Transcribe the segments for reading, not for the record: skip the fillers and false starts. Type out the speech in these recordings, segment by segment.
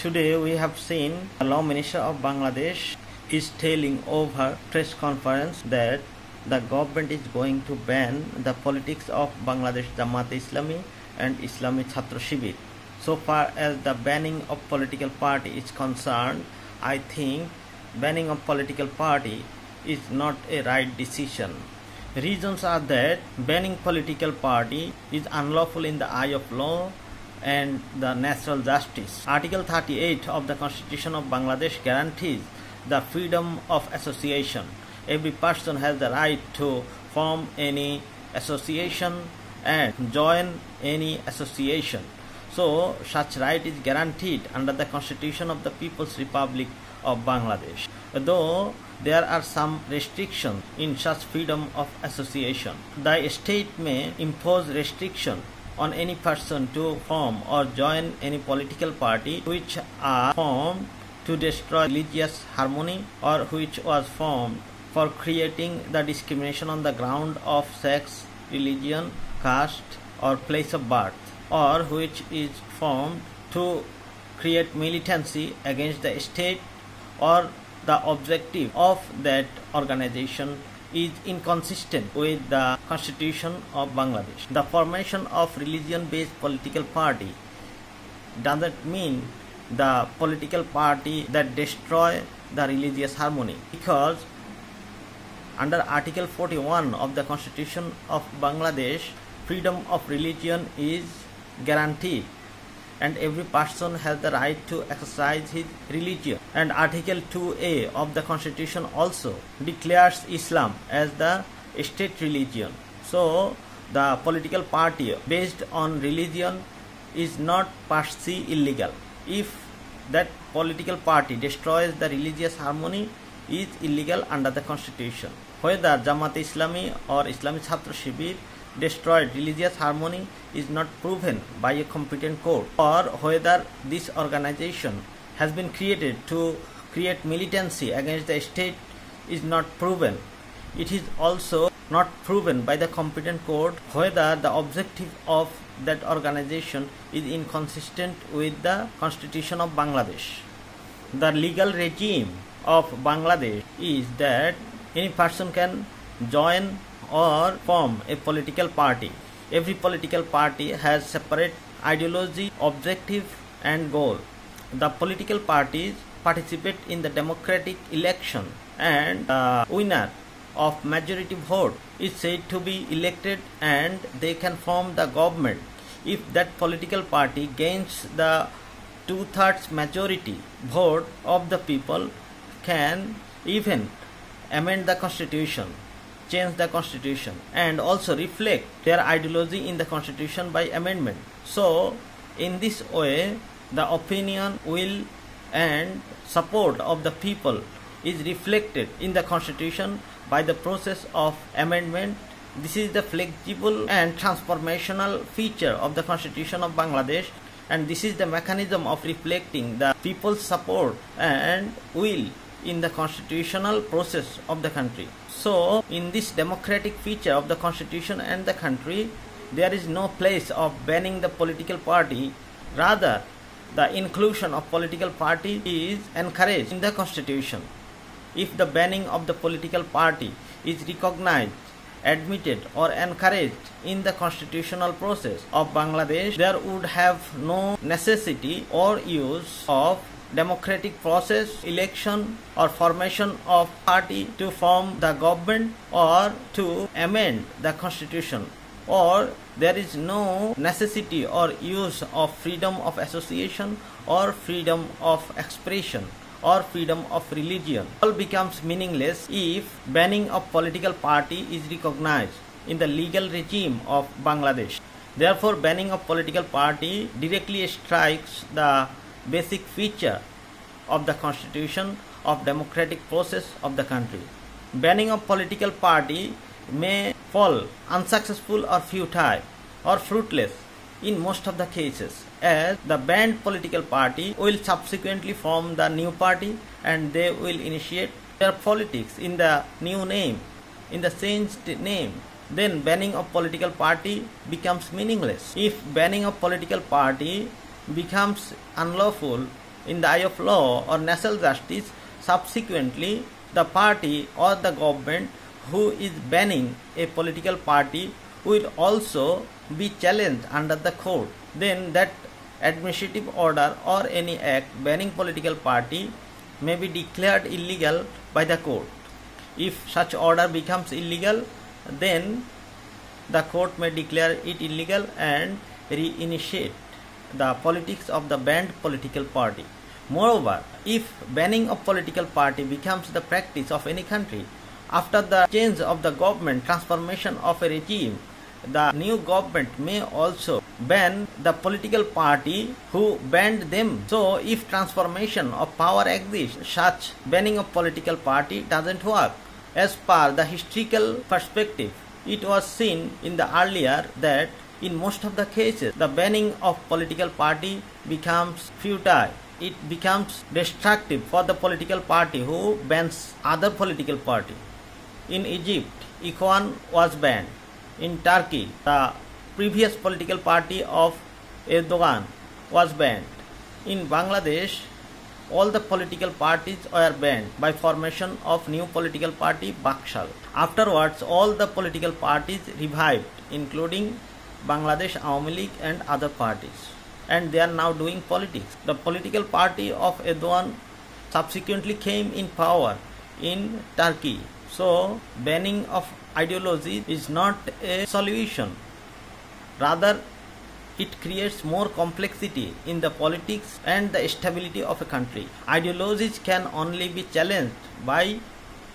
Today we have seen the Law Minister of Bangladesh is telling over press conference that the government is going to ban the politics of Bangladesh Jamaat-e-Islami and Islami Chhatra Shibir. So far as the banning of political party is concerned, I think banning of political party is not a right decision. Reasons are that banning political party is unlawful in the eye of law and the natural justice. Article 38 of the Constitution of Bangladesh guarantees the freedom of association. Every person has the right to form any association and join any association. So, such right is guaranteed under the Constitution of the People's Republic of Bangladesh. Though there are some restrictions in such freedom of association, the state may impose restriction on any person to form or join any political party which are formed to destroy religious harmony or which was formed for creating the discrimination on the ground of sex, religion, caste or place of birth, or which is formed to create militancy against the state, or the objective of that organization is inconsistent with the Constitution of Bangladesh. The formation of religion-based political party doesn't mean the political party that destroy the religious harmony, because under Article 41 of the Constitution of Bangladesh, freedom of religion is guaranteed and every person has the right to exercise his religion. And Article 2A of the Constitution also declares Islam as the state religion. So, the political party based on religion is not per se illegal. If that political party destroys the religious harmony, is illegal under the Constitution. Whether Jamaat-e-Islami or Islami Chhatra Shibir destroyed religious harmony is not proven by a competent court, or whether this organization has been created to create militancy against the state is not proven. It is also not proven by the competent court whether the objective of that organization is inconsistent with the Constitution of Bangladesh. The legal regime of Bangladesh is that any person can join or form a political party. Every political party has separate ideology, objective and goal. The political parties participate in the democratic election and the winner of majority vote is said to be elected and they can form the government. If that political party gains the 2/3 majority vote of the people, can even amend the constitution, change the constitution and also reflect their ideology in the constitution by amendment. So in this way the opinion, will and support of the people is reflected in the constitution by the process of amendment. This is the flexible and transformational feature of the Constitution of Bangladesh, and this is the mechanism of reflecting the people's support and will in the constitutional process of the country. So, in this democratic feature of the constitution and the country, there is no place of banning the political party. Rather, the inclusion of political party is encouraged in the constitution. If the banning of the political party is recognized, admitted or encouraged in the constitutional process of Bangladesh, there would have no necessity or use of democratic process, election or formation of party to form the government or to amend the constitution, or there is no necessity or use of freedom of association or freedom of expression or freedom of religion. All becomes meaningless if banning of political party is recognized in the legal regime of Bangladesh. Therefore, banning of political party directly strikes the basic feature of the constitution of democratic process of the country. Banning of political party may fall unsuccessful or futile or fruitless in most of the cases, as the banned political party will subsequently form the new party and they will initiate their politics in the new name, in the changed name. Then banning of political party becomes meaningless. If banning of political party becomes unlawful, in the eye of law or natural justice, subsequently the party or the government who is banning a political party will also be challenged under the court. Then that administrative order or any act banning political party may be declared illegal by the court. If such order becomes illegal, then the court may declare it illegal and reinitiate the politics of the banned political party. Moreover, if banning of political party becomes the practice of any country, after the change of the government, transformation of a regime, the new government may also ban the political party who banned them. So, if transformation of power exists, such banning of political party doesn't work. As per the historical perspective, it was seen in the earlier that in most of the cases, the banning of political party becomes futile. It becomes destructive for the political party who bans other political party. In Egypt, Ikhwan was banned. In Turkey, the previous political party of Erdogan was banned. In Bangladesh, all the political parties were banned by formation of new political party Bakshal. Afterwards, all the political parties revived, including Bangladesh Awami League and other parties, and they are now doing politics. The political party of Erdogan subsequently came in power in Turkey. So, banning of ideology is not a solution. Rather, it creates more complexity in the politics and the stability of a country. Ideologies can only be challenged by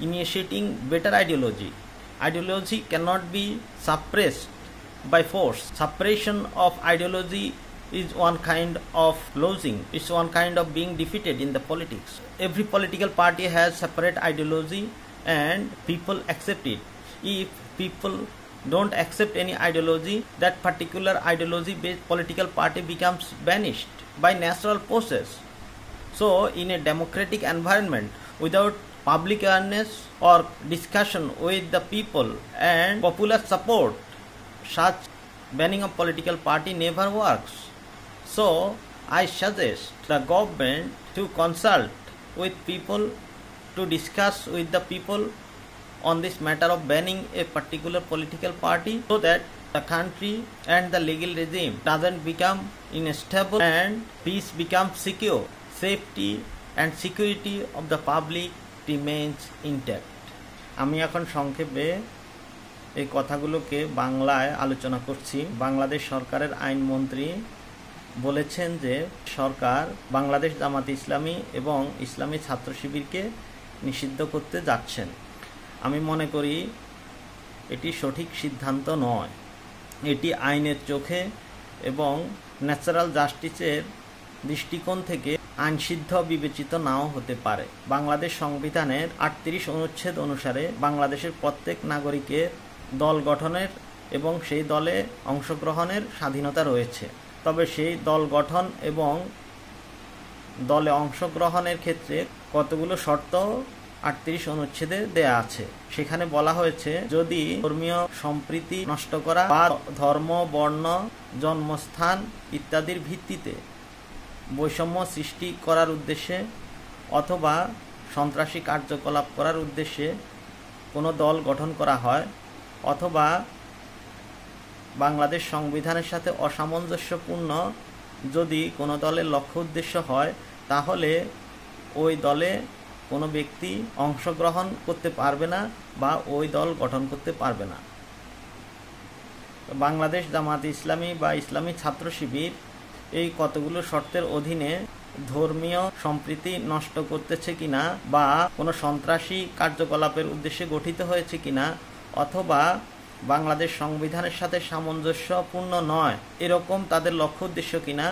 initiating better ideology. Ideology cannot be suppressed by force. Suppression of ideology is one kind of losing. It's one kind of being defeated in the politics. Every political party has separate ideology and people accept it. If people don't accept any ideology, that particular ideology based political party becomes banished by natural process. So in a democratic environment, without public awareness or discussion with the people and popular support, such banning of political party never works. So I suggest the government to consult with people, to discuss with the people on this matter of banning a particular political party, so that the country and the legal regime doesn't become unstable and peace becomes secure. Safety and security of the public remains intact. আমি এখন সংক্ষেপে এই কথাগুলোকে বাংলায় আলোচনা করছি। বাংলাদেশ সরকারের আইনমন্ত্রী বলেছেন যে সরকার বাংলাদেশ জামাতে ইসলামী এবং ইসলামী ছাত্র শিবিরকে নিষিদ্ধ করতে যাচ্ছেন। আমি মনে করি এটি সঠিক সিদ্ধান্ত নয়। এটি আইনের চোখে এবং ন্যাচারাল জাস্টিসের দৃষ্টিকোণ থেকে আইনসিদ্ধ বিবেচিত নাও হতে পারে। বাংলাদেশ সংবিধানের ৩৮ অনুচ্ছেদ অনুসারে বাংলাদেশের প্রত্যেক নাগরিকের দল গঠনের এবং সেই দলে অংশগ্রহণের স্বাধীনতা রয়েছে। তবে সেই দল গঠন এবং দলে অংশগ্রহণের ক্ষেত্রে কতগুলো শর্ত ৩৮ অনুচ্ছেদে দেয়া আছে। সেখানে বলা হয়েছে, যদি ধর্মীয় সম্প্রীতি নষ্ট করা বা ধর্ম, বর্ণ, জন্মস্থান ইত্যাদির ভিত্তিতে বৈষম্য সৃষ্টি করার উদ্দেশ্যে অথবা সন্ত্রাসী কার্যকলাপ করার উদ্দেশ্যে কোনো দল গঠন করা হয়, অথবা বাংলাদেশ সংবিধানের সাথে অসামঞ্জস্যপূর্ণ যদি কোনো দলের লক্ষ্য উদ্দেশ্য হয়, তাহলে ওই দলে কোনো ব্যক্তি অংশগ্রহণ করতে পারবে না বা ওই দল গঠন করতে পারবে না। বাংলাদেশ জামাতে ইসলামী বা ইসলামী ছাত্র শিবির এই কতগুলো শর্তের অধীনে ধর্মীয় সম্প্রীতি নষ্ট করতেছে কিনা বা কোনো সন্ত্রাসী কার্যকলাপের উদ্দেশ্যে গঠিত হয়েছে কিনা, অথবা বাংলাদেশ সংবিধানের সাথে সামঞ্জস্যপূর্ণ নয় এরকম তাদের লক্ষ্য উদ্দেশ্য কিনা,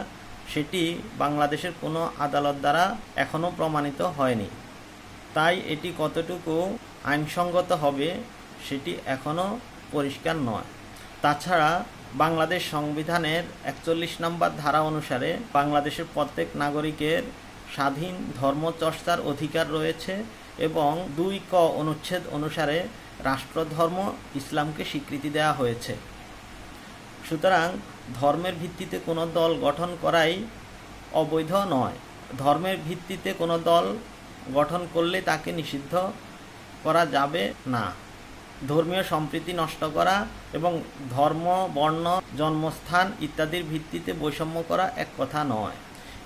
সেটি বাংলাদেশের কোনো আদালত দ্বারা এখনও প্রমাণিত হয়নি। তাই এটি কতটুকু আইনসঙ্গত হবে সেটি এখনও পরিষ্কার নয়। তাছাড়া বাংলাদেশ সংবিধানের ৪১ নম্বর ধারা অনুসারে বাংলাদেশের প্রত্যেক নাগরিকের স্বাধীন ধর্মচর্চার অধিকার রয়েছে এবং ২ ক অনুচ্ছেদ অনুসারে রাষ্ট্রধর্ম ইসলামকে স্বীকৃতি দেওয়া হয়েছে। সুতরাং ধর্মের ভিত্তিতে কোনো দল গঠন করাই অবৈধ নয়। ধর্মের ভিত্তিতে কোনো দল গঠন করলে তাকে নিষিদ্ধ করা যাবে না। ধর্মীয় সম্প্রীতি নষ্ট করা এবং ধর্ম, বর্ণ, জন্মস্থান ইত্যাদির ভিত্তিতে বৈষম্য করা এক কথা নয়।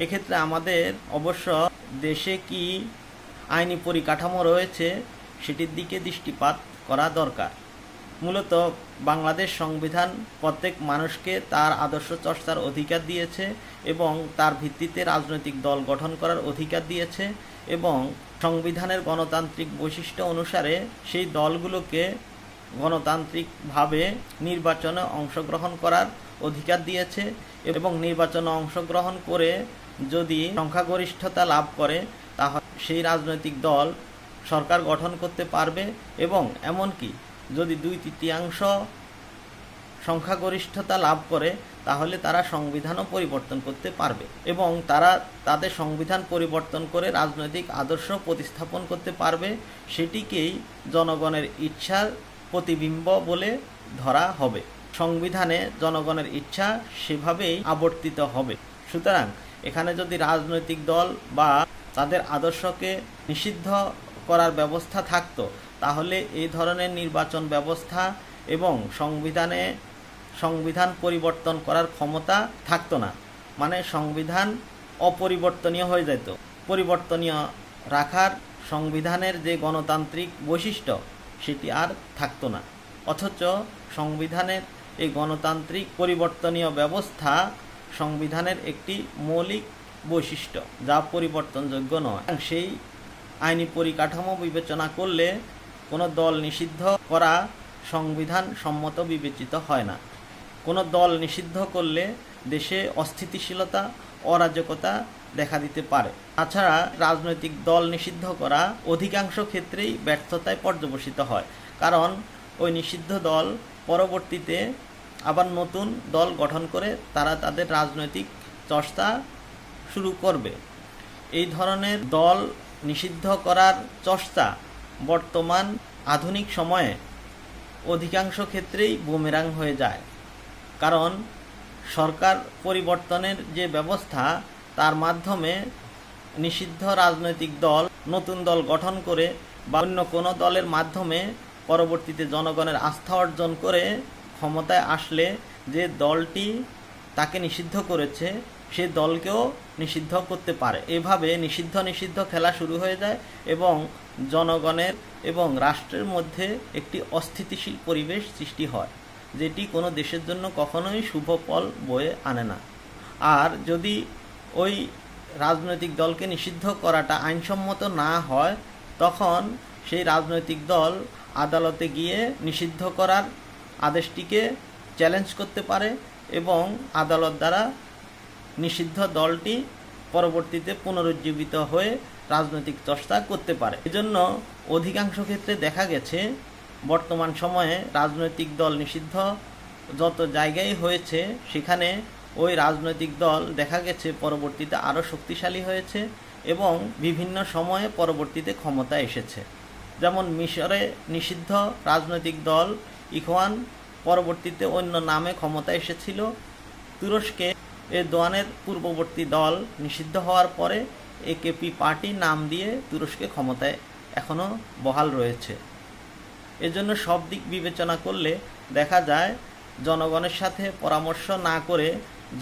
এক্ষেত্রে আমাদের অবশ্য দেশে কি আইনি পরিকাঠামো রয়েছে সেটির দিকে দৃষ্টিপাত করা দরকার। মূলত বাংলাদেশ সংবিধান প্রত্যেক মানুষকে তার আদর্শ চর্চার অধিকার দিয়েছে এবং তার ভিত্তিতে রাজনৈতিক দল গঠন করার অধিকার দিয়েছে এবং সংবিধানের গণতান্ত্রিক বৈশিষ্ট্য অনুসারে সেই দলগুলোকে গণতান্ত্রিকভাবে নির্বাচনে অংশগ্রহণ করার অধিকার দিয়েছে এবং নির্বাচনে অংশগ্রহণ করে যদি সংখ্যাগরিষ্ঠতা লাভ করে তাহলে সেই রাজনৈতিক দল সরকার গঠন করতে পারবে এবং এমনকি যদি 2/3 সংখ্যাগরিষ্ঠতা লাভ করে তাহলে তারা সংবিধানও পরিবর্তন করতে পারবে এবং তারা তাদের সংবিধান পরিবর্তন করে রাজনৈতিক আদর্শ প্রতিস্থাপন করতে পারবে। সেটিকেই জনগণের ইচ্ছার প্রতিবিম্ব বলে ধরা হবে। সংবিধানে জনগণের ইচ্ছা সেভাবেই আবর্তিত হবে। সুতরাং এখানে যদি রাজনৈতিক দল বা তাদের আদর্শকে নিষিদ্ধ করার ব্যবস্থা থাকতো তাহলে এই ধরনের নির্বাচন ব্যবস্থা এবং সংবিধান পরিবর্তন করার ক্ষমতা থাকতো না। মানে সংবিধান অপরিবর্তনীয় হয়ে যেত। পরিবর্তনীয় রাখার সংবিধানের যে গণতান্ত্রিক বৈশিষ্ট্য সেটি আর থাকতো না। অথচ সংবিধানের এই গণতান্ত্রিক পরিবর্তনীয় ব্যবস্থা সংবিধানের একটি মৌলিক বৈশিষ্ট্য যা পরিবর্তনযোগ্য নয়। সেই আইনি পরিকাঠামো বিবেচনা করলে কোনো দল নিষিদ্ধ করা সংবিধান সম্মত বিবেচিত হয় না। কোনো দল নিষিদ্ধ করলে দেশে অস্থিতিশীলতা, অরাজকতা দেখা দিতে পারে। তাছাড়া রাজনৈতিক দল নিষিদ্ধ করা অধিকাংশ ক্ষেত্রেই ব্যর্থতায় পর্যবসিত হয়, কারণ ওই নিষিদ্ধ দল পরবর্তীতে আবার নতুন দল গঠন করে তারা তাদের রাজনৈতিক চর্চা শুরু করবে। এই ধরনের দল নিষিদ্ধ করার চর্চা বর্তমান আধুনিক সময়ে অধিকাংশ ক্ষেত্রেই বুমেরাং হয়ে যায়, কারণ সরকার পরিবর্তনের যে ব্যবস্থা তার মাধ্যমে নিষিদ্ধ রাজনৈতিক দল নতুন দল গঠন করে বা অন্য কোনো দলের মাধ্যমে পরবর্তীতে জনগণের আস্থা অর্জন করে ক্ষমতায় আসলে যে দলটি তাকে নিষিদ্ধ করেছে সে দলকেও নিষিদ্ধ করতে পারে। এভাবে নিষিদ্ধ খেলা শুরু হয়ে যায় এবং জনগণের এবং রাষ্ট্রের মধ্যে একটি অস্থিতিশীল পরিবেশ সৃষ্টি হয়, যেটি কোনো দেশের জন্য কখনোই শুভ ফল বয়ে আনে না। আর যদি ওই রাজনৈতিক দলকে নিষিদ্ধ করাটা আইনসম্মত না হয় তখন সেই রাজনৈতিক দল আদালতে গিয়ে নিষিদ্ধ করার আদেশটিকে চ্যালেঞ্জ করতে পারে এবং আদালত দ্বারা নিষিদ্ধ দলটি পরবর্তীতে পুনরুজ্জীবিত হয়ে রাজনৈতিক চর্চা করতে পারে। এজন্য অধিকাংশ ক্ষেত্রে দেখা গেছে বর্তমান সময়ে রাজনৈতিক দল নিষিদ্ধ যত জায়গায় হয়েছে সেখানে ওই রাজনৈতিক দল দেখা গেছে পরবর্তীতে আরও শক্তিশালী হয়েছে এবং বিভিন্ন সময়ে পরবর্তীতে ক্ষমতায় এসেছে। যেমন মিশরে নিষিদ্ধ রাজনৈতিক দল ইখওয়ান পরবর্তীতে অন্য নামে ক্ষমতায় এসেছিল। তুরস্কে এরদোয়ানের পূর্ববর্তী দল নিষিদ্ধ হওয়ার পরে একেপি পার্টি নাম দিয়ে তুরস্কে ক্ষমতায় এখনও বহাল রয়েছে। এজন্য সব দিক বিবেচনা করলে দেখা যায় জনগণের সাথে পরামর্শ না করে,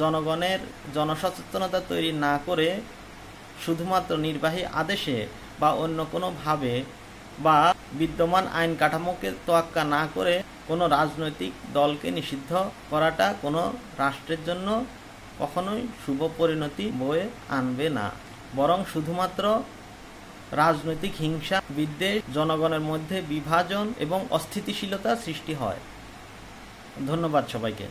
জনগণের জনসচেতনতা তৈরি না করে শুধুমাত্র নির্বাহী আদেশে বা অন্য কোনোভাবে বা বিদ্যমান আইন কাঠামোকে তোয়াক্কা না করে কোনো রাজনৈতিক দলকে নিষিদ্ধ করাটা কোনো রাষ্ট্রের জন্য কখনোই শুভ পরিণতি বয়ে আনবে না, বরং শুধুমাত্র রাজনৈতিক হিংসা, বিদ্বেষ, জনগণের মধ্যে বিভাজন এবং অস্থিতিশীলতা সৃষ্টি হয়। ধন্যবাদ সবাইকে।